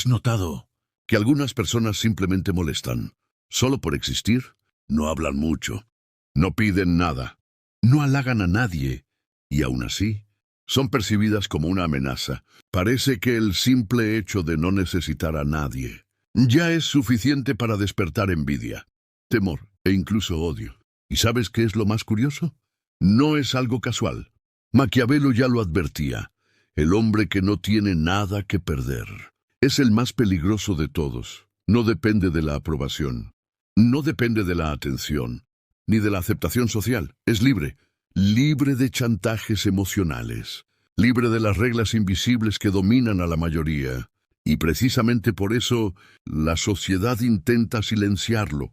¿Has notado que algunas personas simplemente molestan? Solo por existir, no hablan mucho, no piden nada, no halagan a nadie, y aún así, son percibidas como una amenaza. Parece que el simple hecho de no necesitar a nadie ya es suficiente para despertar envidia, temor e incluso odio. ¿Y sabes qué es lo más curioso? No es algo casual. Maquiavelo ya lo advertía. El hombre que no tiene nada que perder es el más peligroso de todos. No depende de la aprobación, no depende de la atención, ni de la aceptación social. Es libre, libre de chantajes emocionales, libre de las reglas invisibles que dominan a la mayoría. Y precisamente por eso la sociedad intenta silenciarlo,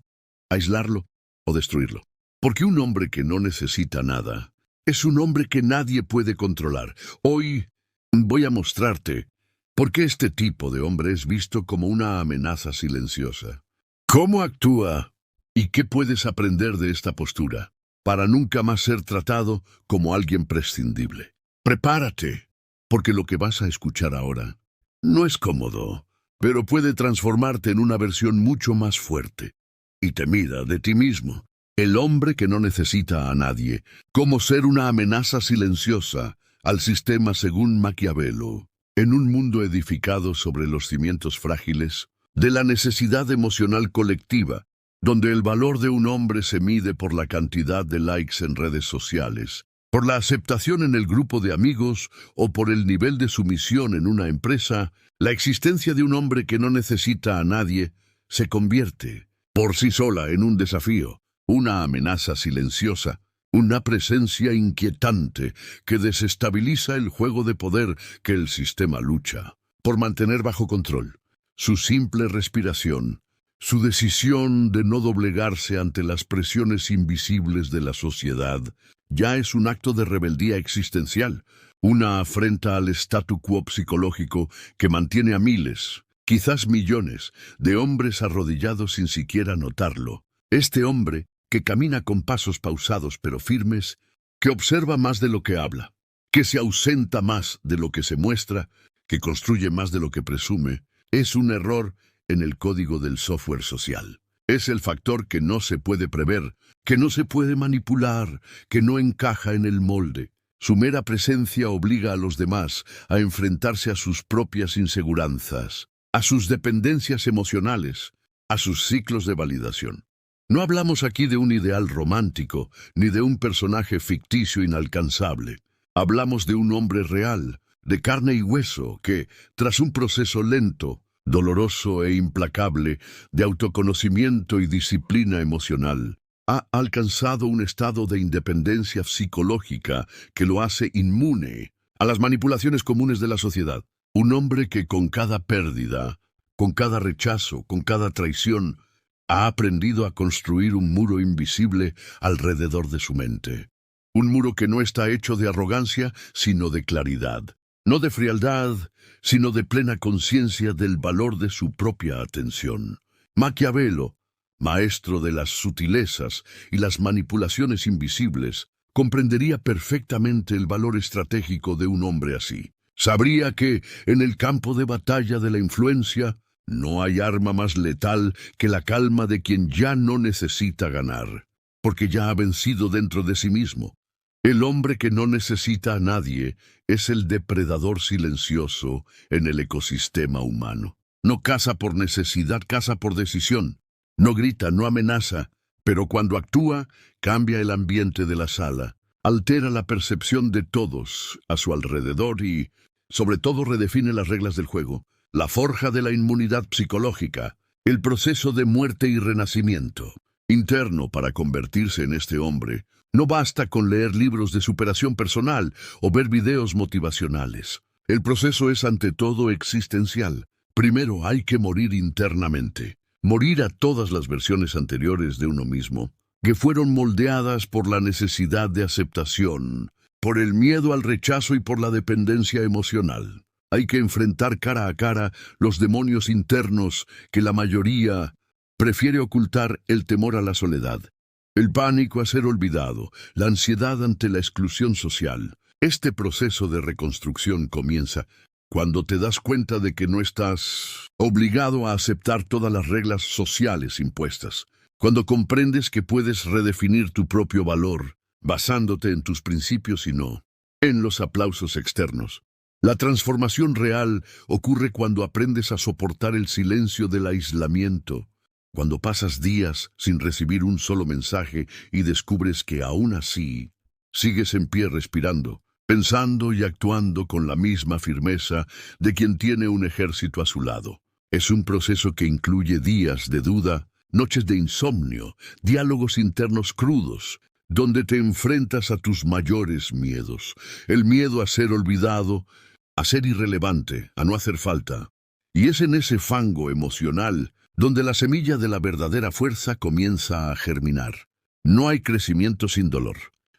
aislarlo o destruirlo. Porque un hombre que no necesita nada es un hombre que nadie puede controlar. Hoy voy a mostrarte por qué este tipo de hombre es visto como una amenaza silenciosa. ¿Cómo actúa y qué puedes aprender de esta postura para nunca más ser tratado como alguien prescindible? Prepárate, porque lo que vas a escuchar ahora no es cómodo, pero puede transformarte en una versión mucho más fuerte y temida de ti mismo. El hombre que no necesita a nadie, cómo ser una amenaza silenciosa al sistema según Maquiavelo, en un mundo edificado sobre los cimientos frágiles de la necesidad emocional colectiva, donde el valor de un hombre se mide por la cantidad de likes en redes sociales, por la aceptación en el grupo de amigos o por el nivel de sumisión en una empresa. La existencia de un hombre que no necesita a nadie se convierte por sí sola en un desafío, una amenaza silenciosa, una presencia inquietante que desestabiliza el juego de poder que el sistema lucha por mantener bajo control. Su simple respiración, su decisión de no doblegarse ante las presiones invisibles de la sociedad, ya es un acto de rebeldía existencial, una afrenta al statu quo psicológico que mantiene a miles, quizás millones, de hombres arrodillados sin siquiera notarlo. Este hombre, que camina con pasos pausados pero firmes, que observa más de lo que habla, que se ausenta más de lo que se muestra, que construye más de lo que presume, es un error en el código del software social. Es el factor que no se puede prever, que no se puede manipular, que no encaja en el molde. Su mera presencia obliga a los demás a enfrentarse a sus propias inseguranzas, a sus dependencias emocionales, a sus ciclos de validación. No hablamos aquí de un ideal romántico, ni de un personaje ficticio inalcanzable. Hablamos de un hombre real, de carne y hueso, que, tras un proceso lento, doloroso e implacable, de autoconocimiento y disciplina emocional, ha alcanzado un estado de independencia psicológica que lo hace inmune a las manipulaciones comunes de la sociedad. Un hombre que con cada pérdida, con cada rechazo, con cada traición, ha aprendido a construir un muro invisible alrededor de su mente. Un muro que no está hecho de arrogancia, sino de claridad. No de frialdad, sino de plena conciencia del valor de su propia atención. Maquiavelo, maestro de las sutilezas y las manipulaciones invisibles, comprendería perfectamente el valor estratégico de un hombre así. Sabría que, en el campo de batalla de la influencia, no hay arma más letal que la calma de quien ya no necesita ganar, porque ya ha vencido dentro de sí mismo. El hombre que no necesita a nadie es el depredador silencioso en el ecosistema humano. No caza por necesidad, caza por decisión. No grita, no amenaza, pero cuando actúa, cambia el ambiente de la sala, altera la percepción de todos a su alrededor y, sobre todo, redefine las reglas del juego. La forja de la inmunidad psicológica, el proceso de muerte y renacimiento interno para convertirse en este hombre. No basta con leer libros de superación personal o ver videos motivacionales. El proceso es ante todo existencial. Primero hay que morir internamente, morir a todas las versiones anteriores de uno mismo, que fueron moldeadas por la necesidad de aceptación, por el miedo al rechazo y por la dependencia emocional. Hay que enfrentar cara a cara los demonios internos que la mayoría prefiere ocultar: el temor a la soledad, el pánico a ser olvidado, la ansiedad ante la exclusión social. Este proceso de reconstrucción comienza Cuando te das cuenta de que no estás obligado a aceptar todas las reglas sociales impuestas. Cuando comprendes que puedes redefinir tu propio valor basándote en tus principios y no en los aplausos externos. La transformación real ocurre cuando aprendes a soportar el silencio del aislamiento, cuando pasas días sin recibir un solo mensaje y descubres que aún así sigues en pie respirando, pensando y actuando con la misma firmeza de quien tiene un ejército a su lado. Es un proceso que incluye días de duda, noches de insomnio, diálogos internos crudos, donde te enfrentas a tus mayores miedos, el miedo a ser olvidado, a ser irrelevante, a no hacer falta. Y es en ese fango emocional donde la semilla de la verdadera fuerza comienza a germinar. No hay crecimiento sin dolor,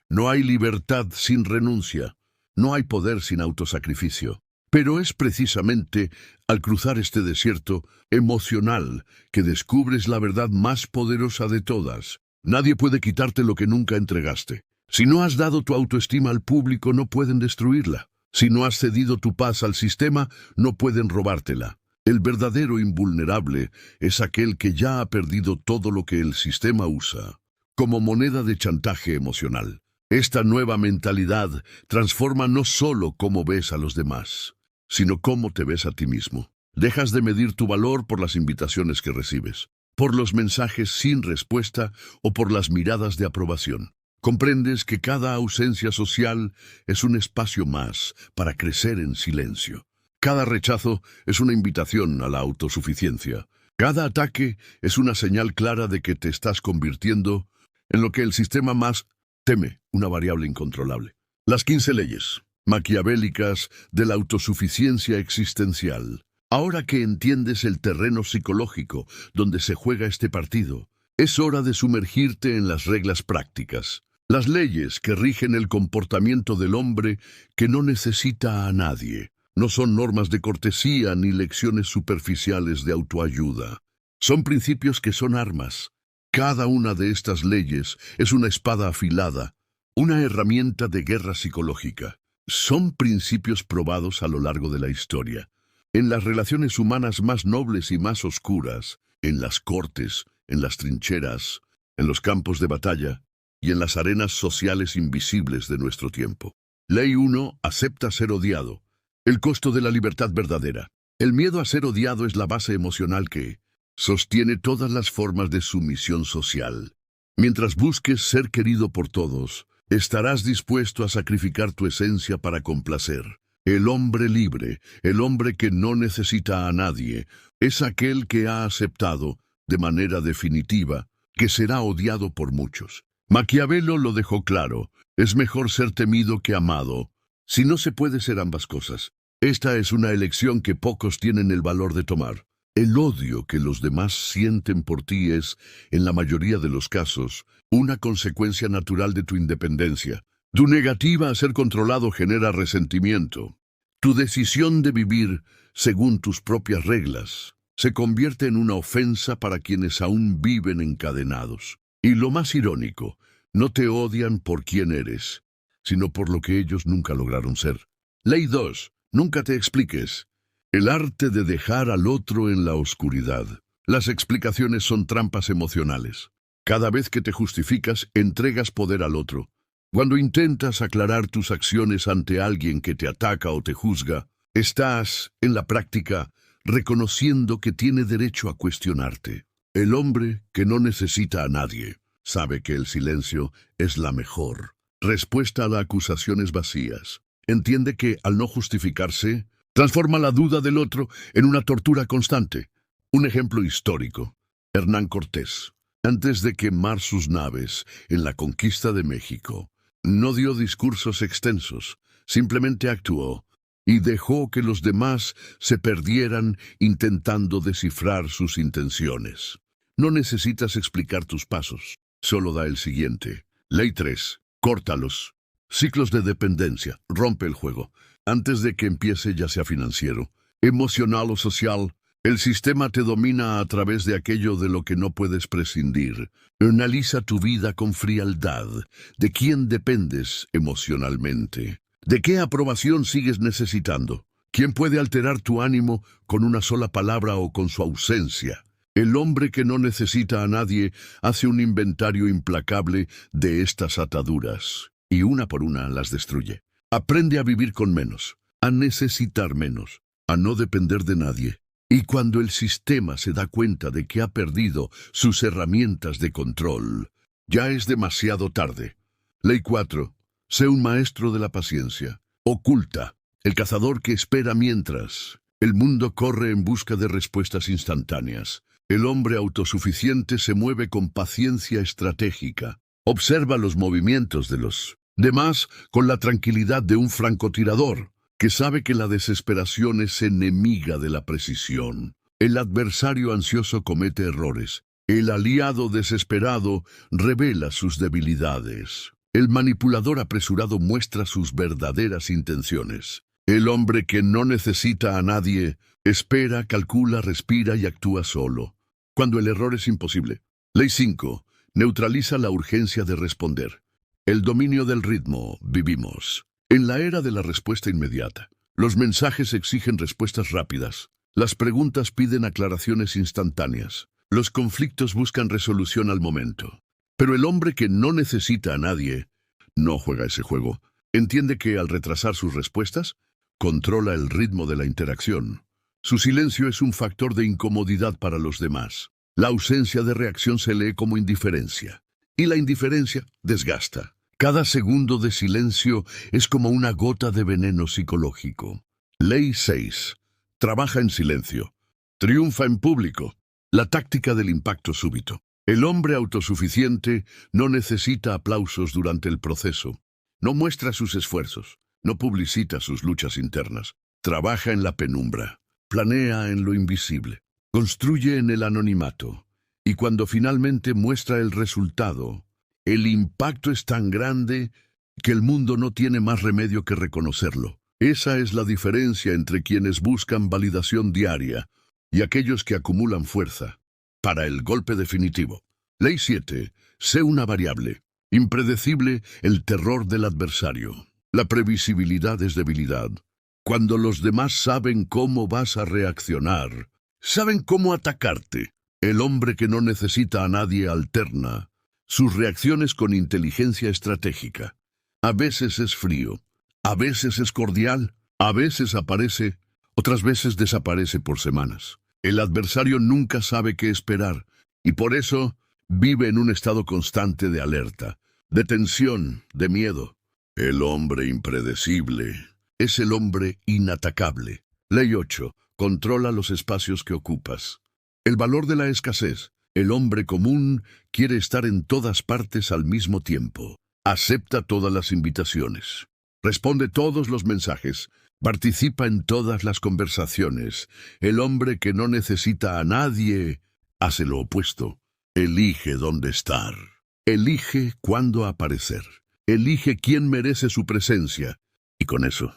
no hay libertad sin renuncia, no hay poder sin autosacrificio. Pero es precisamente al cruzar este desierto emocional que descubres la verdad más poderosa de todas. Nadie puede quitarte lo que nunca entregaste. Si no has dado tu autoestima al público, no pueden destruirla. Si no has cedido tu paz al sistema, no pueden robártela. El verdadero invulnerable es aquel que ya ha perdido todo lo que el sistema usa como moneda de chantaje emocional. Esta nueva mentalidad transforma no solo cómo ves a los demás, sino cómo te ves a ti mismo. Dejas de medir tu valor por las invitaciones que recibes, por los mensajes sin respuesta o por las miradas de aprobación. Comprendes que cada ausencia social es un espacio más para crecer en silencio. Cada rechazo es una invitación a la autosuficiencia. Cada ataque es una señal clara de que te estás convirtiendo en lo que el sistema más teme, una variable incontrolable. Las 15 leyes maquiavélicas de la autosuficiencia existencial. Ahora que entiendes el terreno psicológico donde se juega este partido, es hora de sumergirte en las reglas prácticas. Las leyes que rigen el comportamiento del hombre que no necesita a nadie. No son normas de cortesía ni lecciones superficiales de autoayuda. Son principios que son armas. Cada una de estas leyes es una espada afilada, una herramienta de guerra psicológica. Son principios probados a lo largo de la historia. En las relaciones humanas más nobles y más oscuras, en las cortes, en las trincheras, en los campos de batalla y en las arenas sociales invisibles de nuestro tiempo. Ley 1. Acepta ser odiado. El costo de la libertad verdadera. El miedo a ser odiado es la base emocional que sostiene todas las formas de sumisión social. Mientras busques ser querido por todos, estarás dispuesto a sacrificar tu esencia para complacer. El hombre libre, el hombre que no necesita a nadie, es aquel que ha aceptado, de manera definitiva, que será odiado por muchos. Maquiavelo lo dejó claro: es mejor ser temido que amado. Si no se puede ser ambas cosas, esta es una elección que pocos tienen el valor de tomar. El odio que los demás sienten por ti es, en la mayoría de los casos, una consecuencia natural de tu independencia. Tu negativa a ser controlado genera resentimiento. Tu decisión de vivir según tus propias reglas se convierte en una ofensa para quienes aún viven encadenados. Y lo más irónico, no te odian por quién eres, sino por lo que ellos nunca lograron ser. Ley 2. Nunca te expliques. El arte de dejar al otro en la oscuridad. Las explicaciones son trampas emocionales. Cada vez que te justificas, entregas poder al otro. Cuando intentas aclarar tus acciones ante alguien que te ataca o te juzga, estás, en la práctica, reconociendo que tiene derecho a cuestionarte. El hombre que no necesita a nadie sabe que el silencio es la mejor respuesta a las acusaciones vacías. Entiende que, al no justificarse, transforma la duda del otro en una tortura constante. Un ejemplo histórico: Hernán Cortés, antes de quemar sus naves en la conquista de México, no dio discursos extensos, simplemente actuó y dejó que los demás se perdieran intentando descifrar sus intenciones. No necesitas explicar tus pasos, solo da el siguiente. Ley 3. Córtalos. Ciclos de dependencia. Rompe el juego antes de que empiece, ya sea financiero, emocional o social. El sistema te domina a través de aquello de lo que no puedes prescindir. Analiza tu vida con frialdad. ¿De quién dependes emocionalmente? ¿De qué aprobación sigues necesitando? ¿Quién puede alterar tu ánimo con una sola palabra o con su ausencia? El hombre que no necesita a nadie hace un inventario implacable de estas ataduras, y una por una las destruye. Aprende a vivir con menos, a necesitar menos, a no depender de nadie. Y cuando el sistema se da cuenta de que ha perdido sus herramientas de control, ya es demasiado tarde. Ley 4. Sé un maestro de la paciencia. Oculta. El cazador que espera mientras. El mundo corre en busca de respuestas instantáneas. El hombre autosuficiente se mueve con paciencia estratégica. Observa los movimientos de los demás con la tranquilidad de un francotirador, que sabe que la desesperación es enemiga de la precisión. El adversario ansioso comete errores. El aliado desesperado revela sus debilidades. El manipulador apresurado muestra sus verdaderas intenciones. El hombre que no necesita a nadie espera, calcula, respira y actúa solo, cuando el error es imposible. Ley 5. Neutraliza la urgencia de responder. El dominio del ritmo. Vivimos en la era de la respuesta inmediata. Los mensajes exigen respuestas rápidas. Las preguntas piden aclaraciones instantáneas. Los conflictos buscan resolución al momento. Pero el hombre que no necesita a nadie no juega ese juego. Entiende que al retrasar sus respuestas, controla el ritmo de la interacción. Su silencio es un factor de incomodidad para los demás. La ausencia de reacción se lee como indiferencia. Y la indiferencia desgasta. Cada segundo de silencio es como una gota de veneno psicológico. Ley 6. Trabaja en silencio. Triunfa en público. La táctica del impacto súbito. El hombre autosuficiente no necesita aplausos durante el proceso. No muestra sus esfuerzos. No publicita sus luchas internas. Trabaja en la penumbra. Planea en lo invisible. Construye en el anonimato. Y cuando finalmente muestra el resultado, el impacto es tan grande que el mundo no tiene más remedio que reconocerlo. Esa es la diferencia entre quienes buscan validación diaria y aquellos que acumulan fuerza para el golpe definitivo. Ley 7. Sé una variable. Impredecible el terror del adversario. La previsibilidad es debilidad. Cuando los demás saben cómo vas a reaccionar, saben cómo atacarte. El hombre que no necesita a nadie alterna sus reacciones con inteligencia estratégica. A veces es frío, a veces es cordial, a veces aparece, otras veces desaparece por semanas. El adversario nunca sabe qué esperar y por eso vive en un estado constante de alerta, de tensión, de miedo. El hombre impredecible es el hombre inatacable. Ley 8. Controla los espacios que ocupas. El valor de la escasez. El hombre común quiere estar en todas partes al mismo tiempo. Acepta todas las invitaciones. Responde todos los mensajes. Participa en todas las conversaciones. El hombre que no necesita a nadie hace lo opuesto. Elige dónde estar. Elige cuándo aparecer. Elige quién merece su presencia. Y con eso,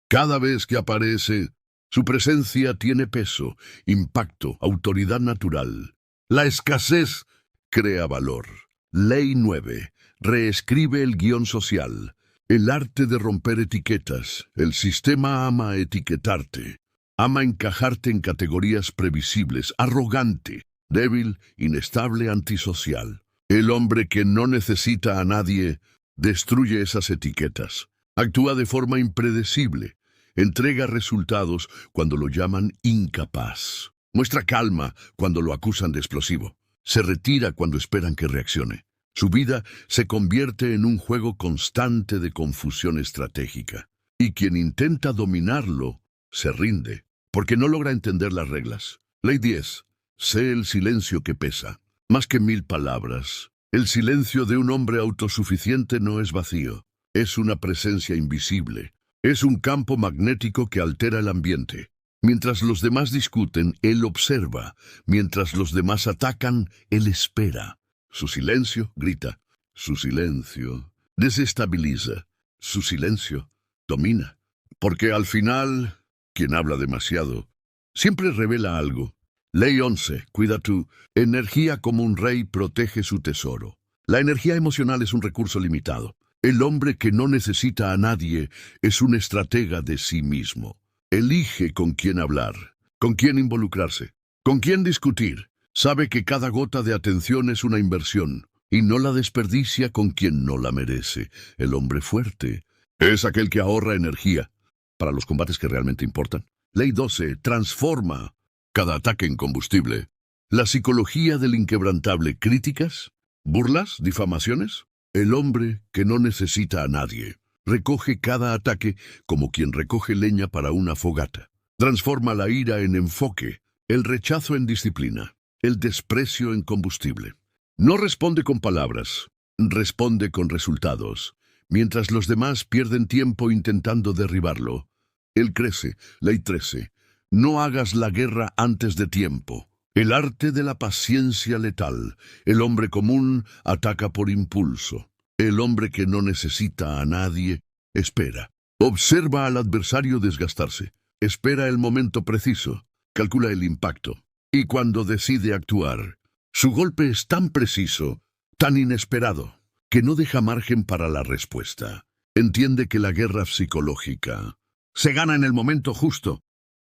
cada vez que aparece, su presencia tiene peso, impacto, autoridad natural. La escasez crea valor. Ley 9. Reescribe el guión social. El arte de romper etiquetas. El sistema ama etiquetarte. Ama encajarte en categorías previsibles. Arrogante, débil, inestable, antisocial. El hombre que no necesita a nadie destruye esas etiquetas. Actúa de forma impredecible. Entrega resultados cuando lo llaman incapaz. Muestra calma cuando lo acusan de explosivo. Se retira cuando esperan que reaccione. Su vida se convierte en un juego constante de confusión estratégica. Y quien intenta dominarlo se rinde, porque no logra entender las reglas. Ley 10. Sé el silencio que pesa. Más que 1000 palabras. El silencio de un hombre autosuficiente no es vacío. Es una presencia invisible. Es un campo magnético que altera el ambiente. Mientras los demás discuten, él observa. Mientras los demás atacan, él espera. Su silencio grita. Su silencio desestabiliza. Su silencio domina. Porque al final, quien habla demasiado, siempre revela algo. Ley 11. Cuida tu energía como un rey protege su tesoro. La energía emocional es un recurso limitado. El hombre que no necesita a nadie es un estratega de sí mismo. Elige con quién hablar, con quién involucrarse, con quién discutir. Sabe que cada gota de atención es una inversión y no la desperdicia con quien no la merece. El hombre fuerte es aquel que ahorra energía para los combates que realmente importan. Ley 12. Transforma cada ataque en combustible. La psicología del inquebrantable. Críticas, burlas, difamaciones. El hombre que no necesita a nadie recoge cada ataque como quien recoge leña para una fogata. Transforma la ira en enfoque, el rechazo en disciplina, el desprecio en combustible. No responde con palabras, responde con resultados. Mientras los demás pierden tiempo intentando derribarlo, él crece. Ley 13. No hagas la guerra antes de tiempo. El arte de la paciencia letal. El hombre común ataca por impulso. El hombre que no necesita a nadie espera. Observa al adversario desgastarse. Espera el momento preciso. Calcula el impacto. Y cuando decide actuar, su golpe es tan preciso, tan inesperado, que no deja margen para la respuesta. Entiende que la guerra psicológica se gana en el momento justo,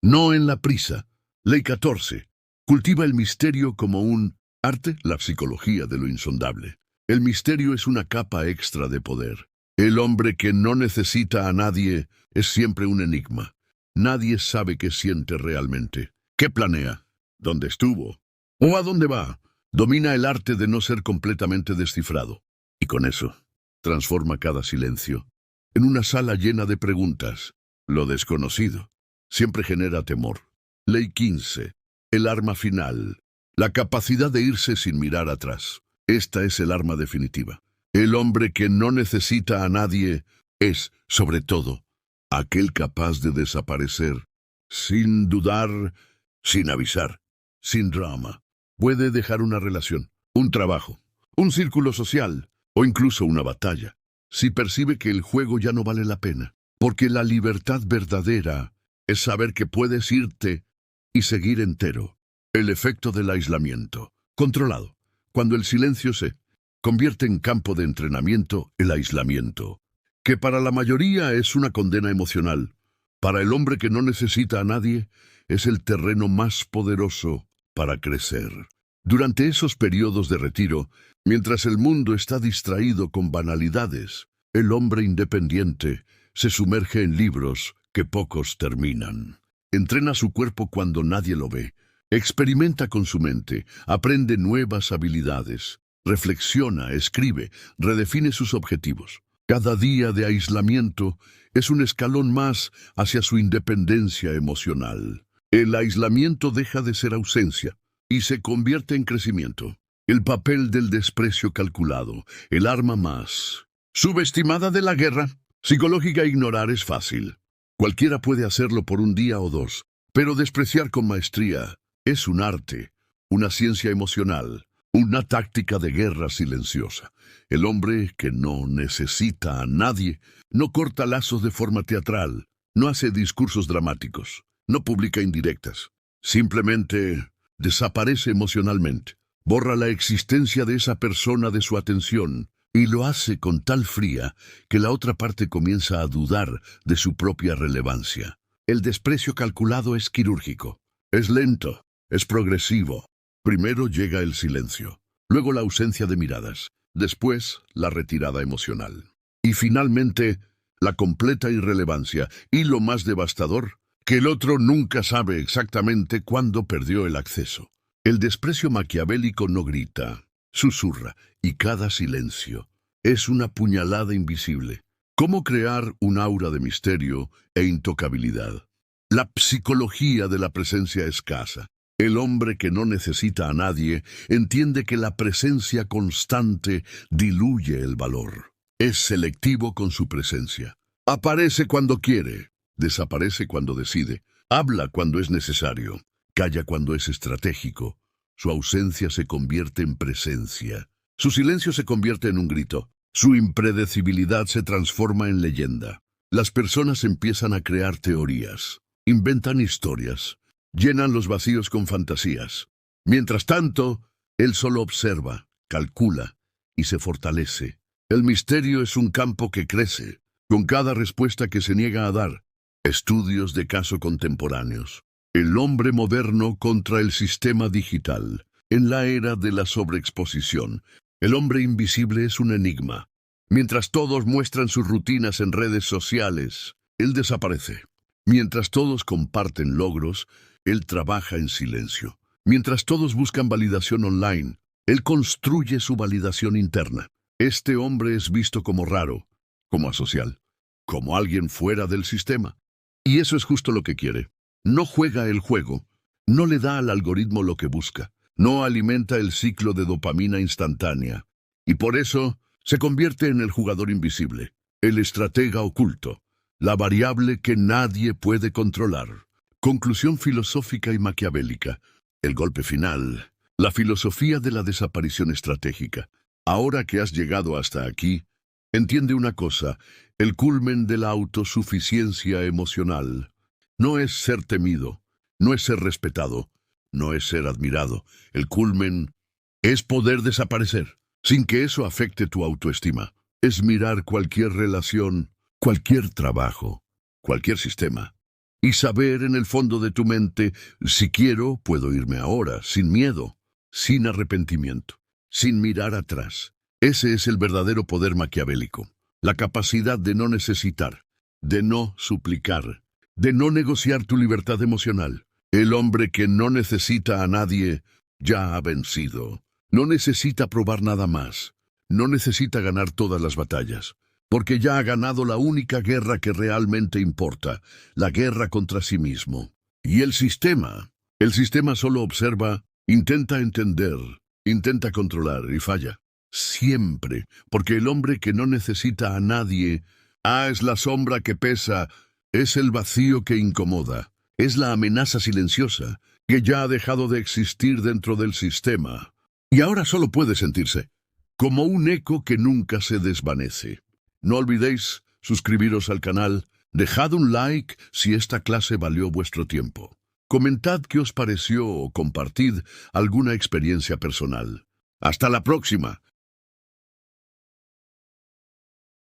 no en la prisa. Ley 14. Cultiva el misterio como un arte, la psicología de lo insondable. El misterio es una capa extra de poder. El hombre que no necesita a nadie es siempre un enigma. Nadie sabe qué siente realmente, qué planea, dónde estuvo o a dónde va. Domina el arte de no ser completamente descifrado. Y con eso, transforma cada silencio en una sala llena de preguntas. Lo desconocido siempre genera temor. Ley 15. El arma final. La capacidad de irse sin mirar atrás. Esta es el arma definitiva. El hombre que no necesita a nadie es, sobre todo, aquel capaz de desaparecer, sin dudar, sin avisar, sin drama. Puede dejar una relación, un trabajo, un círculo social o incluso una batalla, si percibe que el juego ya no vale la pena. Porque la libertad verdadera es saber que puedes irte y seguir entero. El efecto del aislamiento, controlado. Cuando el silencio se convierte en campo de entrenamiento, el aislamiento, que para la mayoría es una condena emocional, para el hombre que no necesita a nadie, es el terreno más poderoso para crecer. Durante esos periodos de retiro, mientras el mundo está distraído con banalidades, el hombre independiente se sumerge en libros que pocos terminan. Entrena su cuerpo cuando nadie lo ve. Experimenta con su mente, aprende nuevas habilidades, reflexiona, escribe, redefine sus objetivos. Cada día de aislamiento es un escalón más hacia su independencia emocional. El aislamiento deja de ser ausencia y se convierte en crecimiento. El papel del desprecio calculado, el arma más subestimada de la guerra psicológica. Ignorar es fácil. Cualquiera puede hacerlo por un día o dos, pero despreciar con maestría es un arte, una ciencia emocional, una táctica de guerra silenciosa. El hombre que no necesita a nadie no corta lazos de forma teatral, no hace discursos dramáticos, no publica indirectas. Simplemente desaparece emocionalmente, borra la existencia de esa persona de su atención y lo hace con tal fría que la otra parte comienza a dudar de su propia relevancia. El desprecio calculado es quirúrgico, es lento, es progresivo. Primero llega el silencio, luego la ausencia de miradas, después la retirada emocional. Y finalmente, la completa irrelevancia y lo más devastador, que el otro nunca sabe exactamente cuándo perdió el acceso. El desprecio maquiavélico no grita, susurra, y cada silencio es una puñalada invisible. ¿Cómo crear un aura de misterio e intocabilidad? La psicología de la presencia escasa. El hombre que no necesita a nadie entiende que la presencia constante diluye el valor. Es selectivo con su presencia. Aparece cuando quiere, desaparece cuando decide, habla cuando es necesario, calla cuando es estratégico. Su ausencia se convierte en presencia. Su silencio se convierte en un grito. Su impredecibilidad se transforma en leyenda. Las personas empiezan a crear teorías, inventan historias, llenan los vacíos con fantasías. Mientras tanto, él solo observa, calcula y se fortalece. El misterio es un campo que crece, con cada respuesta que se niega a dar. Estudios de caso contemporáneos. El hombre moderno contra el sistema digital. En la era de la sobreexposición, el hombre invisible es un enigma. Mientras todos muestran sus rutinas en redes sociales, él desaparece. Mientras todos comparten logros, él trabaja en silencio. Mientras todos buscan validación online, él construye su validación interna. Este hombre es visto como raro, como asocial, como alguien fuera del sistema. Y eso es justo lo que quiere. No juega el juego, no le da al algoritmo lo que busca, no alimenta el ciclo de dopamina instantánea. Y por eso se convierte en el jugador invisible, el estratega oculto, la variable que nadie puede controlar. Conclusión filosófica y maquiavélica. El golpe final. La filosofía de la desaparición estratégica. Ahora que has llegado hasta aquí, entiende una cosa: el culmen de la autosuficiencia emocional no es ser temido, no es ser respetado, no es ser admirado. El culmen es poder desaparecer, sin que eso afecte tu autoestima. Es mirar cualquier relación, cualquier trabajo, cualquier sistema, y saber en el fondo de tu mente: si quiero, puedo irme ahora, sin miedo, sin arrepentimiento, sin mirar atrás. Ese es el verdadero poder maquiavélico. La capacidad de no necesitar, de no suplicar, de no negociar tu libertad emocional. El hombre que no necesita a nadie ya ha vencido. No necesita probar nada más. No necesita ganar todas las batallas, porque ya ha ganado la única guerra que realmente importa, la guerra contra sí mismo. Y el sistema solo observa, intenta entender, intenta controlar y falla. Siempre, porque el hombre que no necesita a nadie, es la sombra que pesa, es el vacío que incomoda, es la amenaza silenciosa que ya ha dejado de existir dentro del sistema. Y ahora solo puede sentirse como un eco que nunca se desvanece. No olvidéis suscribiros al canal, dejad un like si esta clase valió vuestro tiempo. Comentad qué os pareció o compartid alguna experiencia personal. ¡Hasta la próxima!